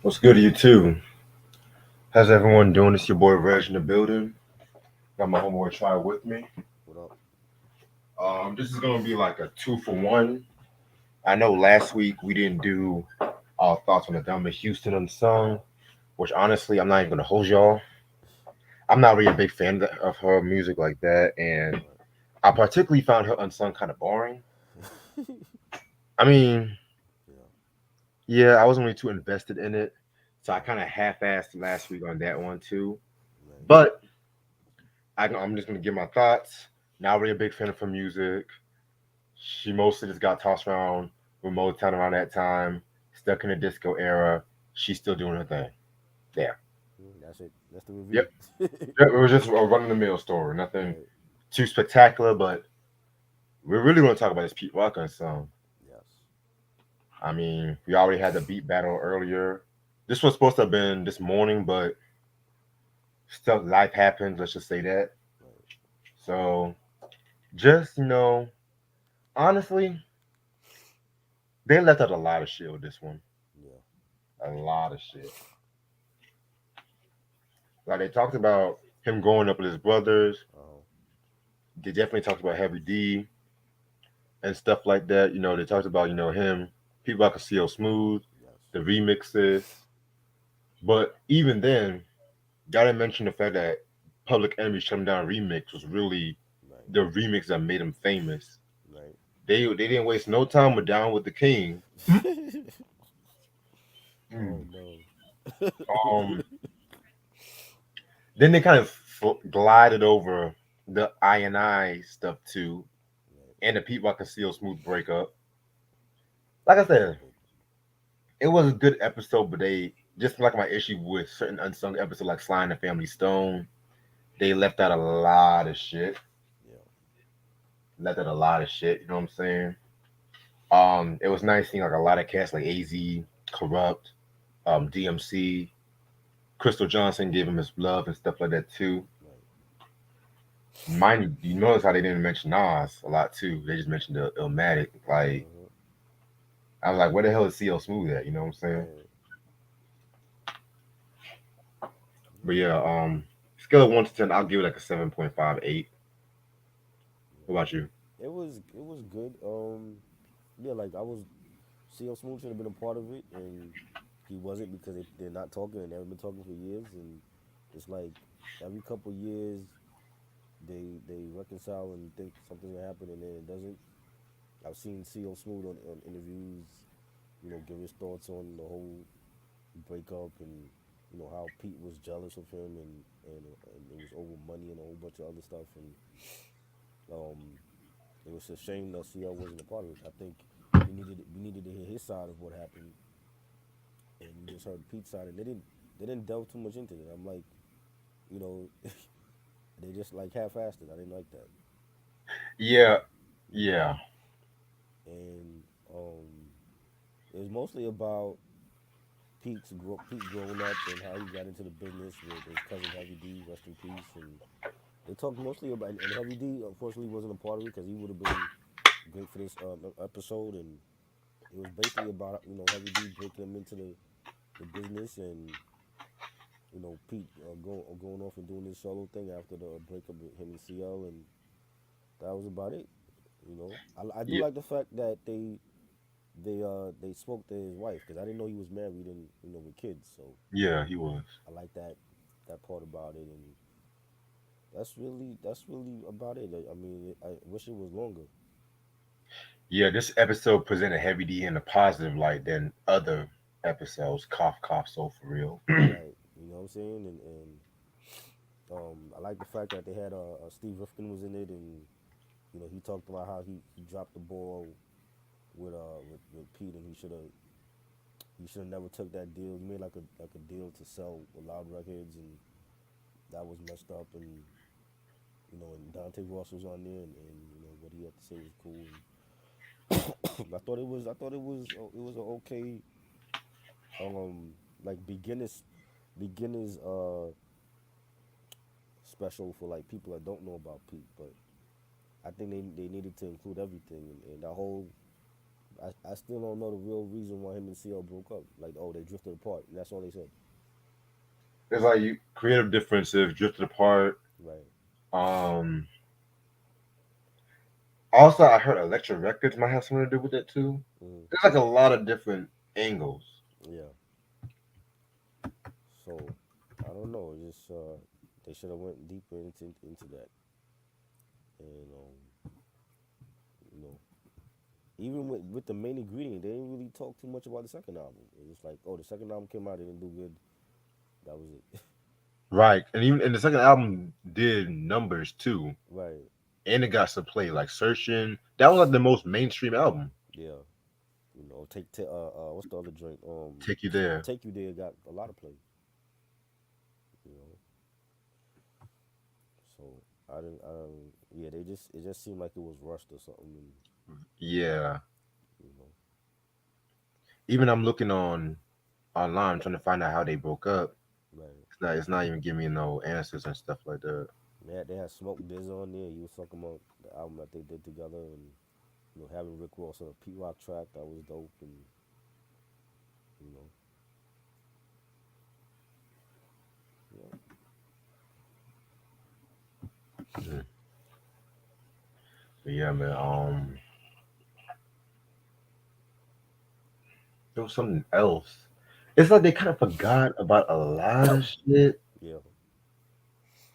What's good to you too? How's everyone doing? It's your boy Reg in the building. Got my homeboy Try with me. What up? This is gonna be like a two for one. I know last week we didn't do our thoughts on the Thelma Houston Unsung, which honestly I'm not even gonna hold y'all. I'm not really a big fan of her music like that, and Right. I particularly found her Unsung kind of boring. I mean, Yeah. yeah, I wasn't really too invested in it, so I kind of half-assed last week on that one too. Right. But I'm just gonna give my thoughts. Not really a big fan of her music. She mostly just got tossed around with Motown around that time. Stuck in the disco era. She's still doing her thing. Yeah. That's it. That's the review. Yep. Yep. It was just a run of the mill story. Nothing Right. too spectacular, but we're really going to talk about this Pete Rock song. Yes. I mean, we already had the beat battle earlier. This was supposed to have been this morning, but stuff life happens. Let's just say that. Right. So just honestly, they left out a lot of shit with this one. Yeah. A lot of shit. Like they talked about him growing up with his brothers. Uh-huh. They definitely talked about Heavy D and stuff like that. They talked about him, people like CL Smooth, Yes. the remixes. But even then, gotta mention the fact that Public Enemy Shut 'Em Down remix was really Right. the remix that made him famous. Right. They didn't waste no time with Down with the King. Oh Mm. no. Um, then they kind of glided over the I stuff too, Right. and the Pete Rock and CL Smooth breakup. Like I They said, did. it was a good episode, but they just like my issue with certain unsung episodes like Sly and the Family Stone. They left out a lot of shit. Yeah. Left out a lot of shit. You know what I'm saying? It was nice seeing like a lot of cats like AZ, Corrupt, DMC, Crystal Johnson gave him his love and stuff like that too. Right. Mind you, you notice how they didn't mention Nas a lot too. They just mentioned the Illmatic. Like Uh-huh. I was like, where the hell is CL Smooth at? You know what I'm saying? Yeah. But yeah, scale of 1 to 10, I'll give it like a 7.58. What about you? It was good. Yeah, like I was CL Smooth should have been a part of it and he wasn't because they're not talking and they've been talking for years and it's like every couple years they reconcile and think something's gonna happen and then it doesn't. I've seen CL Smooth on interviews, give his thoughts on the whole breakup and how Pete was jealous of him and it was over money and a whole bunch of other stuff and um, it was a shame that CL wasn't a part of it. I think we needed to hear his side of what happened and you just heard Pete's side and they didn't delve too much into it. I'm like, you know, they just like half-assed it. I didn't like that, Yeah, you know, yeah, and it was mostly about Pete growing up and how he got into the business with his cousin Heavy D, rest in peace. And they talked mostly about and Heavy D. Unfortunately, wasn't a part of it because he would have been great for this episode. And it was basically about Heavy D breaking him into the business and Pete going off and doing his solo thing after the breakup with him and CL, and that was about it. I do yeah, like the fact that they spoke to his wife because I didn't know he was married and with kids. So yeah. He was. I like that part about it, and that's really about it. I mean, I wish it was longer. Yeah, this episode presented Heavy D in a positive light than other episodes. Cough, cough. So for real. Right, you know what I'm saying, and I like the fact that they had Steve Rifkin was in it, and he talked about how he dropped the ball with Pete, and he should have never took that deal. He made like a deal to sell Loud Records, and that was messed up, and Dante Ross was on there, and what he had to say was cool. I thought it was an okay like beginners special for like people that don't know about Pete, but I think they needed to include everything and that whole I still don't know the real reason why him and CL broke up. Like, oh, they drifted apart. And that's all they said. There's like creative differences, drifted apart. Right. Um, Also, I heard Electric Records might have something to do with it too. Mm, There's like a lot of different angles. yeah. So I don't know. Just they should have went deeper into that. And you know, even with the main ingredient, they didn't really talk too much about the second album. It was like, oh, the second album came out, it didn't do good. That was it. Right. And even and the second album did numbers too. Right. And it got some play, like Searching. That was like the most mainstream album. Yeah. What's the other joint? Take You There. Take You There got a lot of play. You know. So I didn't. Yeah, they just it just seemed like it was rushed or something. And, Yeah. you know. Even I'm looking on online trying to find out how they broke up. Right. It's not even giving me no answers and stuff like that. They had Smoke Biz on there. He was talking about the album that they did together, and having Rick Ross on a Pete Rock track that was dope, and you know, yeah, Mhm. But yeah, man. There was something else. It's like they kind of forgot about a lot of shit. yeah,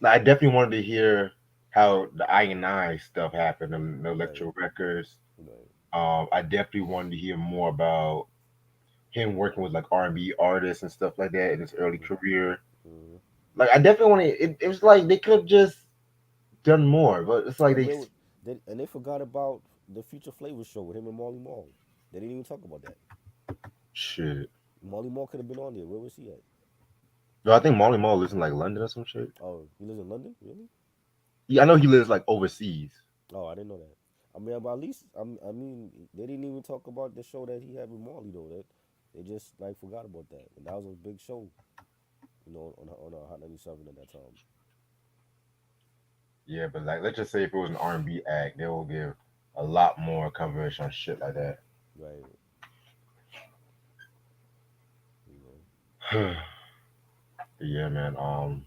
Like, I definitely wanted to hear how the I stuff happened and the right, Electro Records. right, I definitely wanted to hear more about him working with like R&B artists and stuff like that in his early mm-hmm, career. mm-hmm. Like, I definitely wanted. It was like they could have just done more, but it's like And they where would they forgot about the Future Flavor show with him and Marley Marl. They didn't even talk about that. shit. Marley Marl could have been on there. Where was he at? No, I think Molly Mall lives in like London or some shit. Oh, he lives in London. Really? Yeah, I know he lives like overseas. Oh, I didn't know that. I mean, but at least I mean, they didn't even talk about the show that he had with Marley though. That they just like forgot about that, and that was a big show, on Hot 97 at that time. Yeah, but like let's just say if it was an R&B act, they will give a lot more coverage on shit like that. Right. You know. Yeah, man.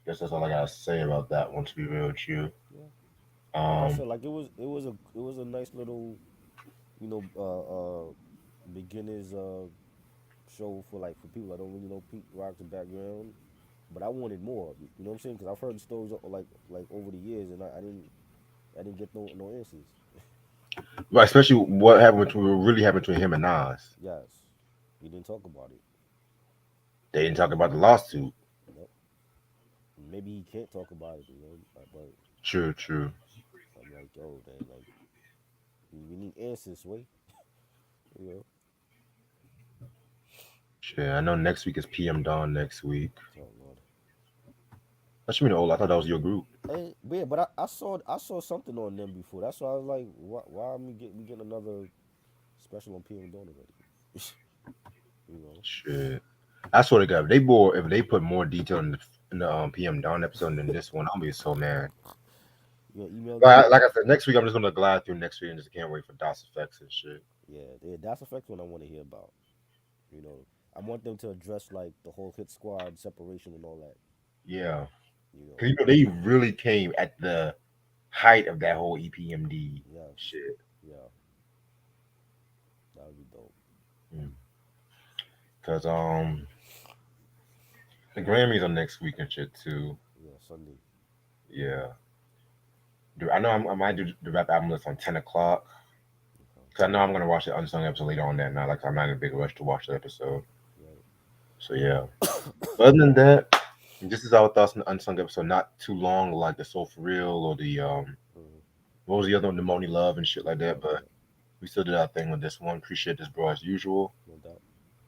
Guess that's all I gotta say about that one. To be real with you, Yeah. Like I um, said, like it was a nice little you know beginners show for people that don't really know Pete Rock's background. But I wanted more. You know what I'm saying? Because I've heard the stories like over the years, and I didn't get no answers. but especially what happened between really happened between him and Nas. Yes, he didn't talk about it. They didn't talk about the lawsuit. Nope. Maybe he can't talk about it, but True, true. I'm like, yo, man, like we need answers, way. You know. Shit, I know next week is PM Dawn next week. Oh Lord. What you mean old? I thought that was your group. And yeah, but I saw something on them before. That's why I was like, why am we getting another special on PM Dawn already? you know. Shit. I swear to God, if they put more detail in the PM Dawn episode than this one, I'll be so mad. You gonna email them? Like I said, next week I'm just gonna glide through next week and just can't wait for DOS effects and shit. Yeah, that's the first one I want to hear about. You know, I want them to address like the whole hit squad separation and all that. Yeah, You know. because they really came at the height of that whole EPMD Yes. shit. Yeah, that would be dope. Because the Grammys are next week and shit too. Yeah, Sunday. Yeah, I know I might do the rap album list on 10 o'clock. Okay. Cause I know I'm gonna watch the Unsung episode later on that night. Like I'm not in a big rush to watch the episode. Right. So yeah. But other than that, this is our thoughts on the Unsung episode. Not too long like the Soul for Real or the Mm-hmm. what was the other one, the Moni Love and shit like that. Yep. But Yep. we still did our thing with this one. Appreciate this, bro, as usual. No doubt.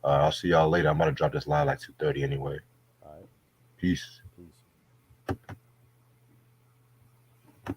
I'll see y'all later. I'm gonna drop this live like 2:30 anyway. All right. Peace.